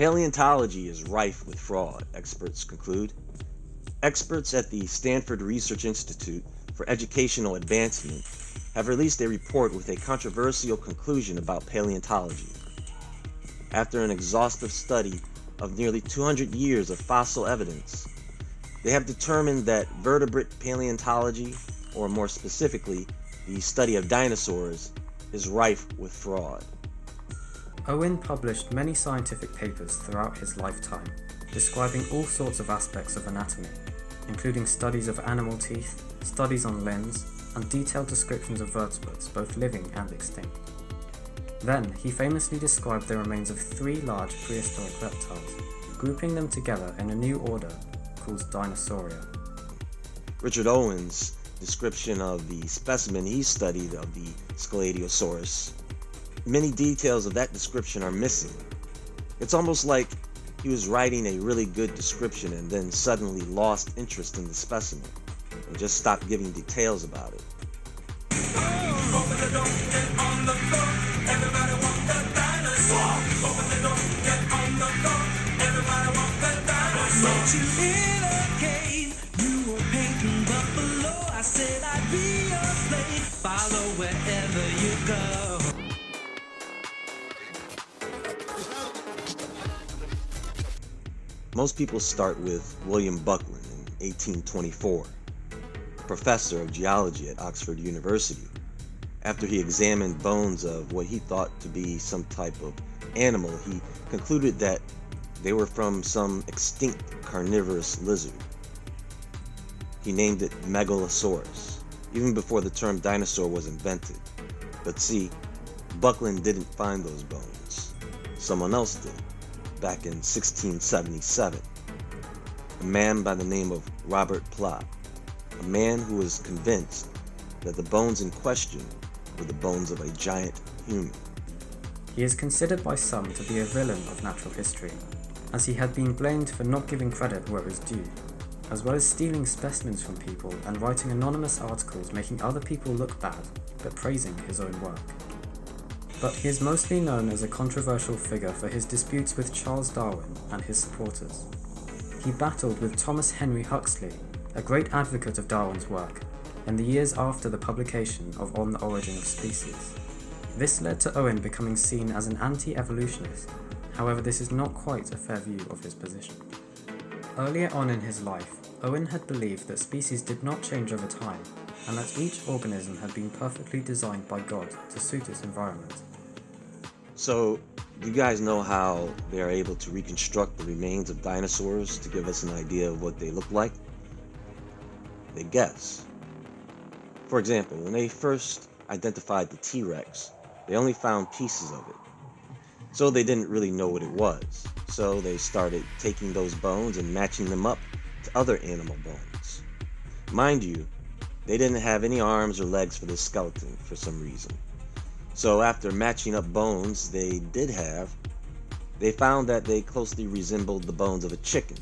Paleontology is rife with fraud, experts conclude. Experts at the Stanford Research Institute for Educational Advancement have released a report with a controversial conclusion about paleontology. After an exhaustive study of nearly 200 years of fossil evidence, they have determined that vertebrate paleontology, or more specifically, the study of dinosaurs, is rife with fraud. Owen published many scientific papers throughout his lifetime, describing all sorts of aspects of anatomy, including studies of animal teeth, studies on limbs, and detailed descriptions of vertebrates, both living and extinct. Then, he famously described the remains of 3 large prehistoric reptiles, grouping them together in a new order called Dinosauria. Richard Owen's description of the specimen he studied of the Scaliosaurus, many details of that description are missing. It's almost like he was writing a really good description and then suddenly lost interest in the specimen and just stopped giving details about it. Most people start with William Buckland in 1824, professor of geology at Oxford University, after he examined bones of what he thought to be some type of animal. He concluded that they were from some extinct carnivorous lizard. He named it Megalosaurus, even before the term dinosaur was invented. But see, Buckland didn't find those bones. Someone else did, back in 1677. A man by the name of Robert Plot, a man who was convinced that the bones in question were the bones of a giant human. He is considered by some to be a villain of natural history, as he had been blamed for not giving credit where it was due, as well as stealing specimens from people and writing anonymous articles making other people look bad, but praising his own work. But he is mostly known as a controversial figure for his disputes with Charles Darwin and his supporters. He battled with Thomas Henry Huxley, a great advocate of Darwin's work, in the years after the publication of On the Origin of Species. This led to Owen becoming seen as an anti-evolutionist. However, this is not quite a fair view of his position. Earlier on in his life, Owen had believed that species did not change over time, and that each organism had been perfectly designed by God to suit its environment. So, do you guys know how they are able to reconstruct the remains of dinosaurs to give us an idea of what they look like? They guess. For example, when they first identified the T-Rex, they only found pieces of it. So they didn't really know what it was. So they started taking those bones and matching them up to other animal bones. Mind you, they didn't have any arms or legs for the skeleton for some reason. So after matching up bones they found that they closely resembled the bones of a chicken.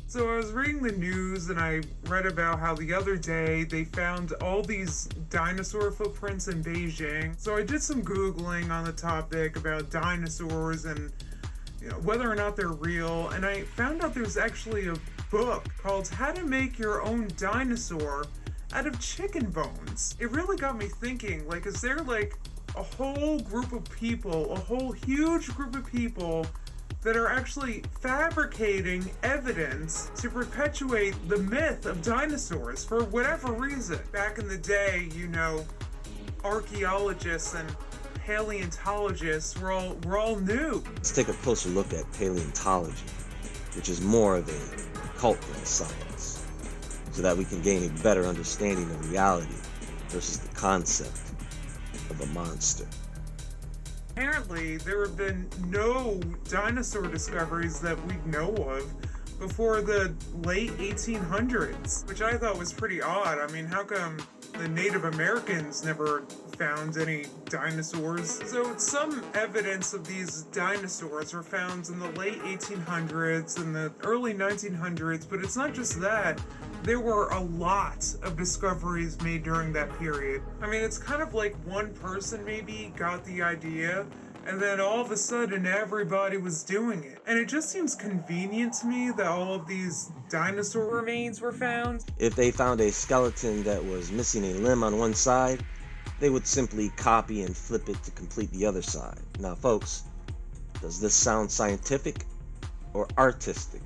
So I was reading the news and I read about how the other day they found all these dinosaur footprints in Beijing. So I did some Googling on the topic about dinosaurs and whether or not they're real, and I found out there's actually a book called How to Make Your Own Dinosaur Out of Chicken Bones. It really got me thinking, is there a whole group of people, a whole huge group of people that are actually fabricating evidence to perpetuate the myth of dinosaurs for whatever reason? Back in the day, archaeologists and paleontologists were all new. Let's take a closer look at paleontology, which is more of a cult than science, so that we can gain a better understanding of reality versus the concept of a monster. Apparently, there have been no dinosaur discoveries that we know of before the late 1800s, which I thought was pretty odd. I mean, how come the Native Americans never found any dinosaurs? So some evidence of these dinosaurs were found in the late 1800s and the early 1900s, but it's not just that. There were a lot of discoveries made during that period. I mean, it's kind of like one person maybe got the idea and then all of a sudden everybody was doing it. And it just seems convenient to me that all of these dinosaur remains were found. If they found a skeleton that was missing a limb on one side, they would simply copy and flip it to complete the other side. Now folks, does this sound scientific or artistic?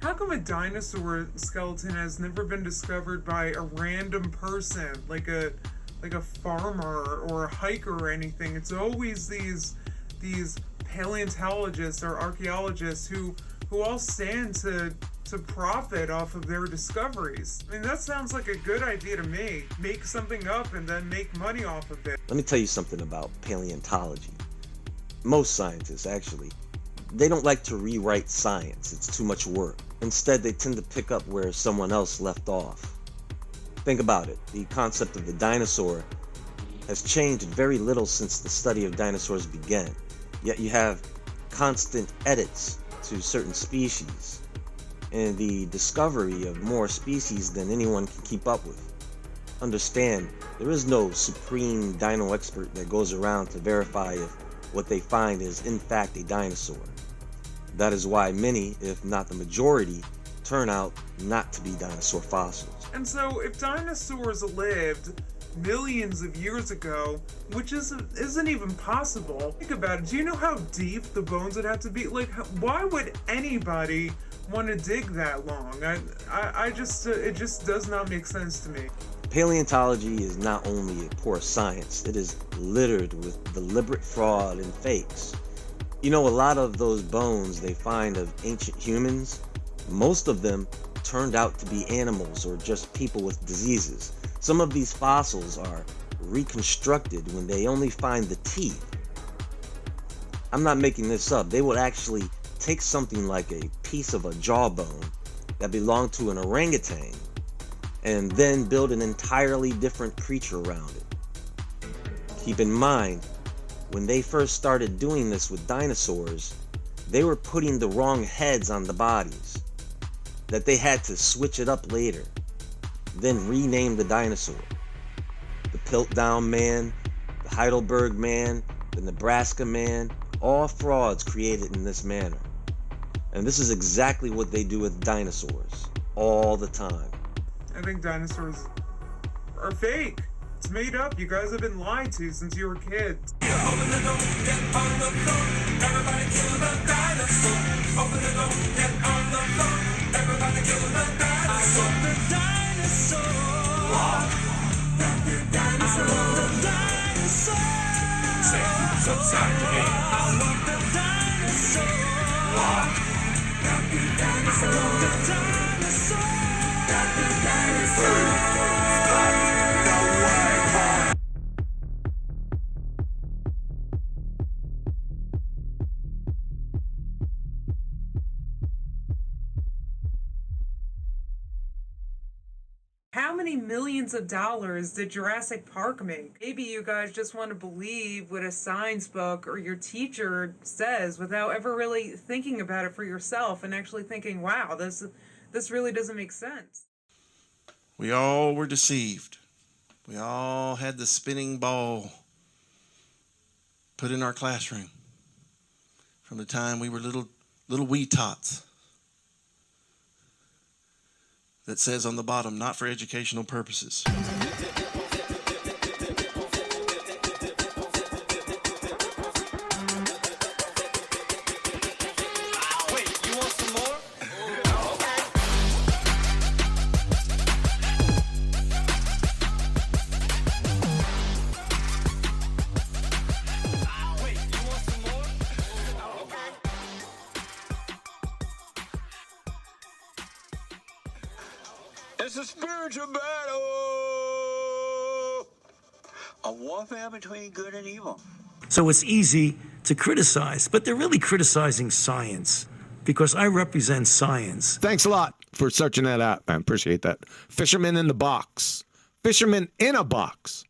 How come a dinosaur skeleton has never been discovered by a random person, like a farmer or a hiker or anything? It's always these paleontologists or archaeologists who all stand to profit off of their discoveries. I mean, that sounds like a good idea to me. Make something up and then make money off of it. Let me tell you something about paleontology. Most scientists, actually, they don't like to rewrite science. It's too much work. Instead, they tend to pick up where someone else left off. Think about it. The concept of the dinosaur has changed very little since the study of dinosaurs began. Yet you have constant edits to certain species and the discovery of more species than anyone can keep up with. Understand, there is no supreme dino expert that goes around to verify if what they find is in fact a dinosaur. That is why many, if not the majority, turn out not to be dinosaur fossils. And so if dinosaurs lived millions of years ago, which isn't even possible, think about it. Do you know how deep the bones would have to be? Like, why would anybody want to dig that long? I just, it just does not make sense to me. Paleontology is not only a poor science, it is littered with deliberate fraud and fakes. You know, a lot of those bones they find of ancient humans, most of them turned out to be animals or just people with diseases. Some of these fossils are reconstructed when they only find the teeth. I'm not making this up. They would actually take something like a piece of a jawbone that belonged to an orangutan and then build an entirely different creature around it. Keep in mind, when they first started doing this with dinosaurs, they were putting the wrong heads on the bodies, that they had to switch it up later, then rename the dinosaur. The Piltdown Man, the Heidelberg Man, the Nebraska Man, all frauds created in this manner. And this is exactly what they do with dinosaurs, all the time. I think dinosaurs are fake. It's made up. You guys have been lied to since you were kids. Open the door, get on the floor. Everybody kill the dinosaur. Open the door, get on the floor. Everybody kill the dinosaur. I want the dinosaur. Walk. The dinosaur. I want the dinosaur. Say who's upside your head. I want the dinosaur. Walk. The dinosaur. I want the dinosaur. The dinosaur. How many millions of dollars did Jurassic Park make? Maybe you guys just want to believe what a science book or your teacher says without ever really thinking about it for yourself and actually thinking, wow, this really doesn't make sense. We all were deceived. We all had the spinning ball put in our classroom from the time we were little wee tots. That says on the bottom, not for educational purposes. Wait, you want some more? Wait, you want some more? It's a spiritual battle, a warfare between good and evil. So it's easy to criticize, but they're really criticizing science because I represent science. Thanks a lot for searching that out. I appreciate that. Fisherman in the box. Fisherman in a box.